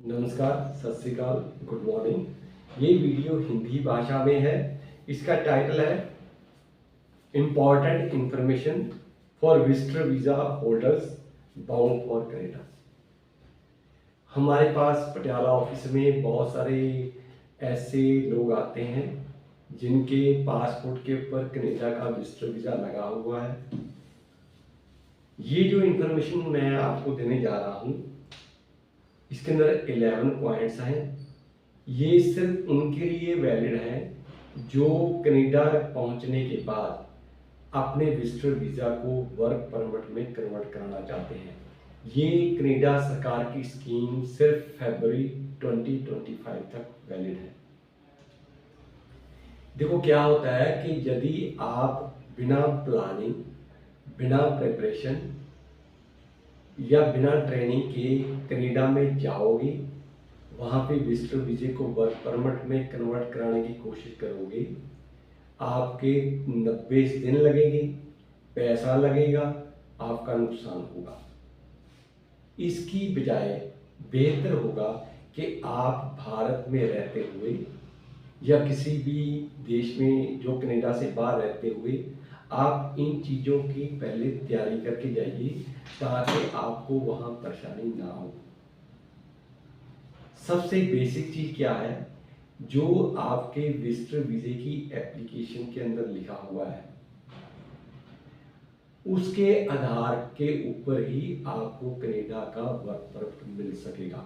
नमस्कार, सत श्री अकाल, गुड मॉर्निंग। ये वीडियो हिंदी भाषा में है। इसका टाइटल है important information for visitor visa holders bound for Canada. हमारे पास पटियाला ऑफिस में बहुत सारे ऐसे लोग आते हैं जिनके पासपोर्ट के ऊपर कनाडा का विजिटर वीज़ा लगा हुआ है। ये जो इंफॉर्मेशन मैं आपको देने जा रहा हूँ, इसके अंदर 11 पॉइंट्स हैं। ये सिर्फ उनके लिए वैलिड है जो कनाडा पहुंचने के बाद अपने विजिटर वीज़ा को वर्क परमिट में कन्वर्ट कराना चाहते हैं। ये कनाडा सरकार की स्कीम सिर्फ फरवरी 2025 तक वैलिड है। देखो क्या होता है कि यदि आप बिना प्लानिंग, बिना प्रिपरेशन या बिना ट्रेनिंग के कनाडा में जाओगे, वहाँ पे विजिटर वीजे को वर्क परमिट में कन्वर्ट कराने की कोशिश करोगे, आपके 90 दिन लगेंगे, पैसा लगेगा, आपका नुकसान होगा। इसकी बजाय बेहतर होगा कि आप भारत में रहते हुए या किसी भी देश में जो कनाडा से बाहर रहते हुए आप इन चीज़ों की पहले तैयारी करके जाइए ताकि आपको वहाँ परेशानी ना हो। सबसे बेसिक चीज़ क्या है, जो आपके विजिटर वीजे की एप्लीकेशन के अंदर लिखा हुआ है उसके आधार के ऊपर ही आपको कनाडा का वर्क परमिट मिल सकेगा।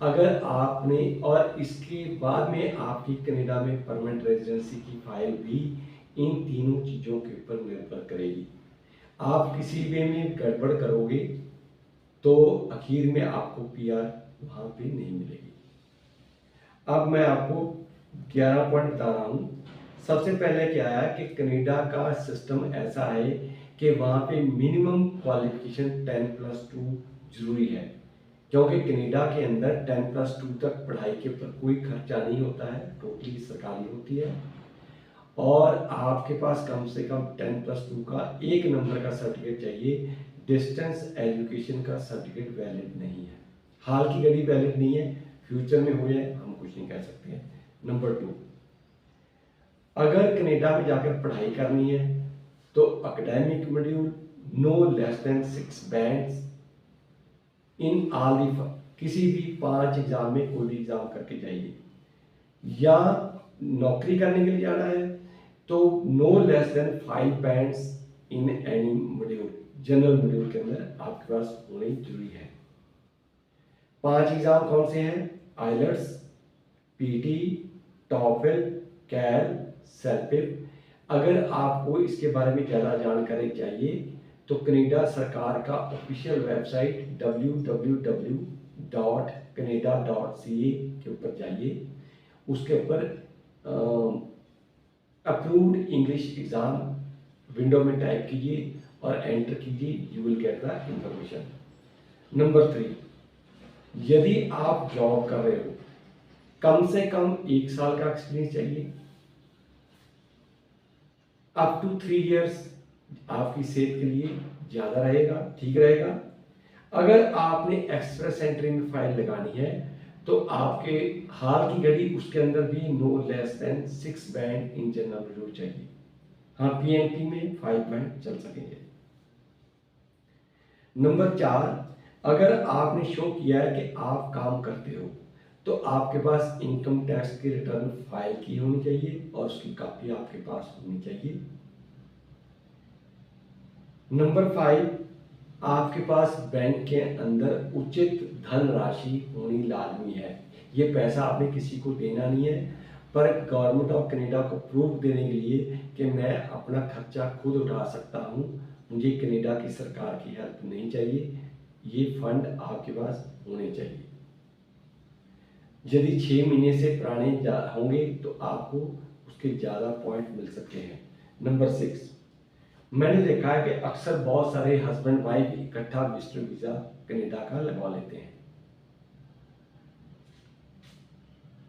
अगर आपने और इसके बाद में आपकी कनाडा में परमानेंट रेजिडेंसी की फाइल भी इन तीनों चीज़ों के ऊपर निर्भर करेगी। आप किसी वे में गड़बड़ करोगे तो आखिर में आपको पीआर वहाँ पे नहीं मिलेगी। अब मैं आपको 11 पॉइंट बता रहा हूँ। सबसे पहले क्या है कि कनाडा का सिस्टम ऐसा है कि वहाँ पे मिनिमम क्वालिफिकेशन 10+2 जरूरी है, क्योंकि कनाडा के अंदर 10+2 तक पढ़ाई के ऊपर कोई खर्चा नहीं होता है, टोटली सरकारी होती है। और आपके पास कम से कम 10+2 का एक नंबर का सर्टिफिकेट चाहिए। डिस्टेंस एजुकेशन का सर्टिफिकेट वैलिड नहीं है, हाल की घड़ी वैलिड नहीं है, फ्यूचर में हो जाए हम कुछ नहीं कह सकते हैं। नंबर 2, अगर कनाडा में जाकर पढ़ाई करनी है तो academic module no less than 6 bands in all the, किसी भी 5 एग्जाम में कोई भी एग्जाम करके जाइए। या नौकरी करने के लिए जाना है तो no less than 5 bands in any module, general module के अंदर आपके पास होने जरूरी है। 5 एग्जाम कौन से हैं? आइलेट्स, पीटी, टॉफल, कैल, सेल्फिप। अगर आपको इसके बारे में ज़्यादा जानकारी चाहिए तो कनाडा सरकार का ऑफिशियल वेबसाइट www.canada.ca के ऊपर जाइए, उसके ऊपर अप्रूव्ड इंग्लिश एग्ज़ाम विंडो में टाइप कीजिए और एंटर कीजिए, you will get the information. Number 3, यदि आप जॉब कर रहे हो, कम से कम 1 साल का एक्सपीरियंस चाहिए, अप टू 3 इयर्स आपकी सेहत के लिए ज़्यादा रहेगा, ठीक रहेगा। अगर आपने एक्सप्रेस एंट्री में फाइल लगानी है तो आपके हाल की घड़ी उसके अंदर भी no less than 6 band in general module चाहिए। हाँ, पीएनपी में 5 बैंड चल सकेंगे। नंबर 4, अगर आपने शो किया है कि आप काम करते हो तो आपके पास इनकम टैक्स की रिटर्न फाइल की होनी चाहिए और उसकी कॉपी आपके पास होनी चाहिए। नंबर 5, आपके पास बैंक के अंदर उचित धनराशि होनी लाजमी है। ये पैसा आपने किसी को देना नहीं है, पर गवर्नमेंट ऑफ कनाडा को प्रूफ देने के लिए कि मैं अपना खर्चा खुद उठा सकता हूँ, मुझे कनाडा की सरकार की हेल्प नहीं चाहिए, ये फंड आपके पास होने चाहिए। यदि 6 महीने से पुराने होंगे तो आपको उसके ज़्यादा पॉइंट मिल सकते हैं। नंबर 6, मैंने देखा है कि अक्सर बहुत सारे हस्बैंड वाइफ इकट्ठा विजिटर वीज़ा कनाडा का लगवा लेते हैं।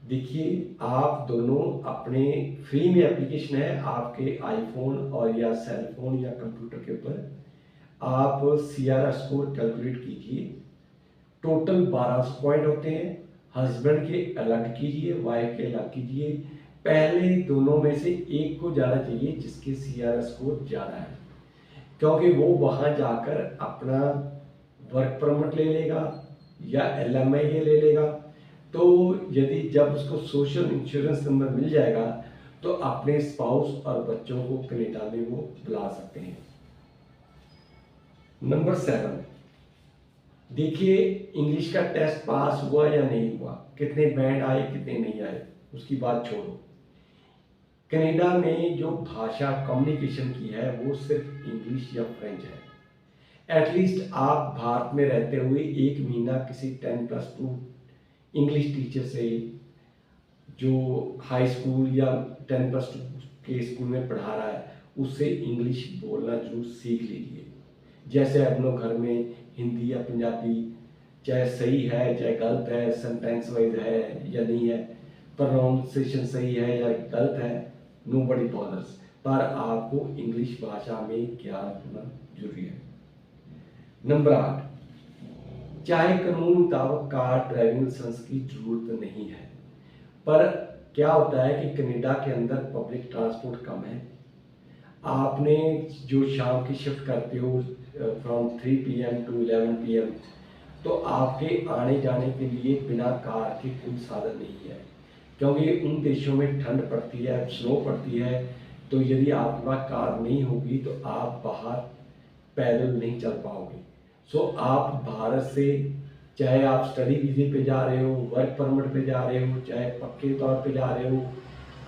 देखिए, आप दोनों अपने फ्री में एप्लीकेशन है आपके आईफोन और या सेल फोन या कंप्यूटर के ऊपर, आप सीआरएस स्कोर कैलकुलेट कीजिए टोटल 1200 पॉइंट होते हैं। हस्बैंड के अलग कीजिए, वाइफ के अलग कीजिए। पहले दोनों में से एक को जाना चाहिए जिसके CRS स्कोर ज़्यादा है, क्योंकि वो वहाँ जाकर अपना वर्क परमिट ले लेगा या LMIA ले लेगा। तो यदि जब उसको सोशल इंश्योरेंस नंबर मिल जाएगा तो अपने स्पाउस और बच्चों को कनाडा में वो बुला सकते हैं। नंबर 7, देखिए इंग्लिश का टेस्ट पास हुआ या नहीं हुआ, कितने बैंड आए कितने नहीं आए, उसकी बात छोड़ो। कनाडा में जो भाषा कम्युनिकेशन की है वो सिर्फ इंग्लिश या फ्रेंच है। एटलीस्ट आप भारत में रहते हुए 1 महीना किसी 10+2 इंग्लिश टीचर से, जो हाई स्कूल या 10+2 के स्कूल में पढ़ा रहा है, उससे इंग्लिश बोलना जरूर सीख लीजिए। जैसे अपनों घर में हिंदी या पंजाबी चाहे सही है चाहे गलत है, सेंटेंस वाइज है या नहीं है, प्रोनाउंसिएशन सही है या गलत है, नोबडी बॉदर्स, पर आपको इंग्लिश भाषा में ज्ञान होना जरूरी है। नंबर 8, चाहे कानून मुताबिक कार ड्राइविंग लाइसेंस की जरूरत नहीं है, पर क्या होता है कि कनाडा के अंदर पब्लिक ट्रांसपोर्ट कम है। आपने जो शाम की शिफ्ट करते हो फ्रॉम 3 PM टू 11 PM, तो आपके आने जाने के लिए बिना कार के कोई साधन नहीं है, क्योंकि उन देशों में ठंड पड़ती है, स्नो पड़ती है। तो यदि आपके पास कार नहीं होगी तो आप बाहर पैदल नहीं चल पाओगे। सो आप भारत से, चाहे आप स्टडी वीजे पे जा रहे हो, वर्क परमिट पे जा रहे हो, चाहे पक्के तौर पे जा रहे हो,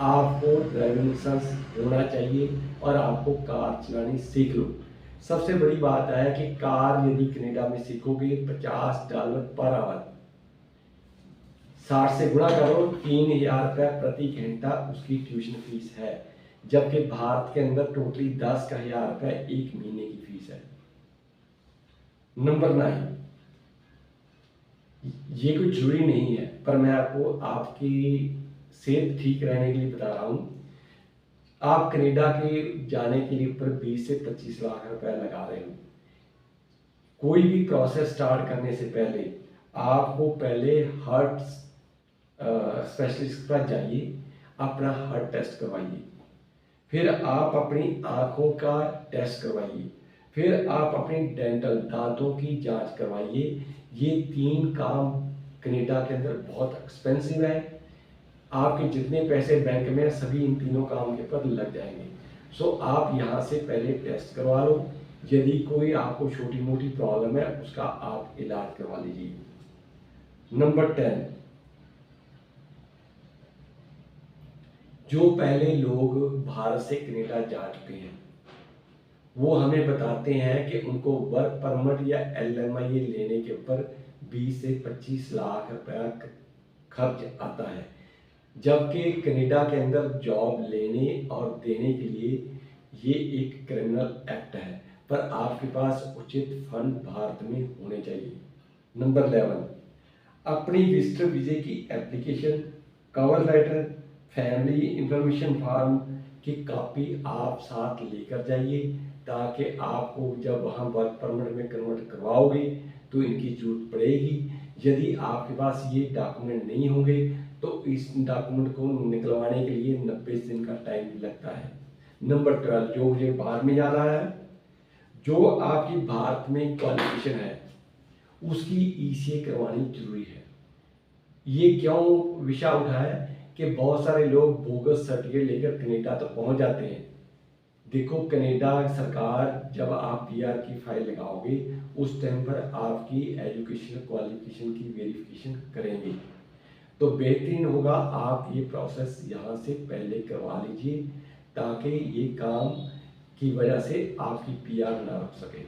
आपको ड्राइविंग लाइसेंस होना चाहिए और आपको कार चलानी सीख लो। सबसे बड़ी बात है कि कार यदि कनाडा में सीखोगे $50 पर आवर, 60 से गुणा करो, 3000 रुपये प्रति घंटा उसकी ट्यूशन फीस है, जबकि भारत के अंदर टोटली 10,000 रुपये 1 महीने की फीस है। नंबर 9, ये कोई जरूरी नहीं है, पर मैं आपको आपकी सेहत ठीक रहने के लिए बता रहा हूँ। आप कनाडा के जाने के लिए ऊपर 20 से 25 लाख रुपए लगा रहे हो। कोई भी प्रोसेस स्टार्ट करने से पहले आपको पहले हार्ट स्पेशलिस्ट के पास जाइए, अपना हार्ट टेस्ट करवाइए, फिर आप अपनी आंखों का टेस्ट करवाइए, फिर आप अपनी डेंटल दांतों की जांच करवाइए। ये 3 काम कनाडा के अंदर बहुत एक्सपेंसिव है। आपके जितने पैसे बैंक में सभी इन तीनों काम के ऊपर लग जाएंगे। सो आप यहाँ से पहले टेस्ट करवा लो। यदि कोई आपको छोटी मोटी प्रॉब्लम है उसका आप इलाज करवा लीजिए। नंबर 10, जो पहले लोग भारत से कनाडा जा चुके हैं वो हमें बताते हैं कि उनको वर्क परमिट या LMIA लेने के ऊपर 20 से 25 लाख रुपया खर्च आता है, जबकि कनाडा के अंदर जॉब लेने और देने के लिए ये एक क्रिमिनल एक्ट है, पर आपके पास उचित फंड भारत में होने चाहिए। नंबर 11, अपनी विजिटर वीजे की application, cover letter, family information form की कॉपी आप साथ लेकर जाइए, ताकि आपको जब वहाँ वर्क परमिट में कन्वर्ट करवाओगे तो इनकी जरूरत पड़ेगी। यदि आपके पास ये डॉक्यूमेंट नहीं होंगे तो इस डॉक्यूमेंट को निकलवाने के लिए 90 दिन का टाइम लगता है। नंबर 12, जो मुझे बाहर में जाना है, जो आपकी भारत में क्वालिफिकेशन है उसकी ECA करवानी जरूरी है। ये क्यों विषय उठा है कि बहुत सारे लोग बोगस सर्टिफिकेट लेकर कनाडा तो पहुंच जाते हैं। देखो, कनाडा सरकार जब आप PR की फाइल लगाओगे उस टाइम पर आपकी एजुकेशनल क्वालिफिकेशन की वेरिफिकेशन करेंगे, तो बेहतरीन होगा आप ये प्रोसेस यहाँ से पहले करवा लीजिए, ताकि ये काम की वजह से आपकी PR ना रुक सके।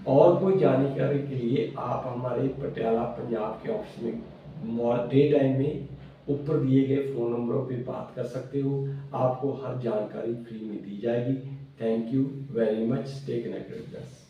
और कोई जानकारी के लिए आप हमारे पटियाला पंजाब के ऑफिस में डे टाइम में ऊपर दिए गए फ़ोन नंबरों पे बात कर सकते हो। आपको हर जानकारी फ्री में दी जाएगी। Thank you very much. Stay connected with us.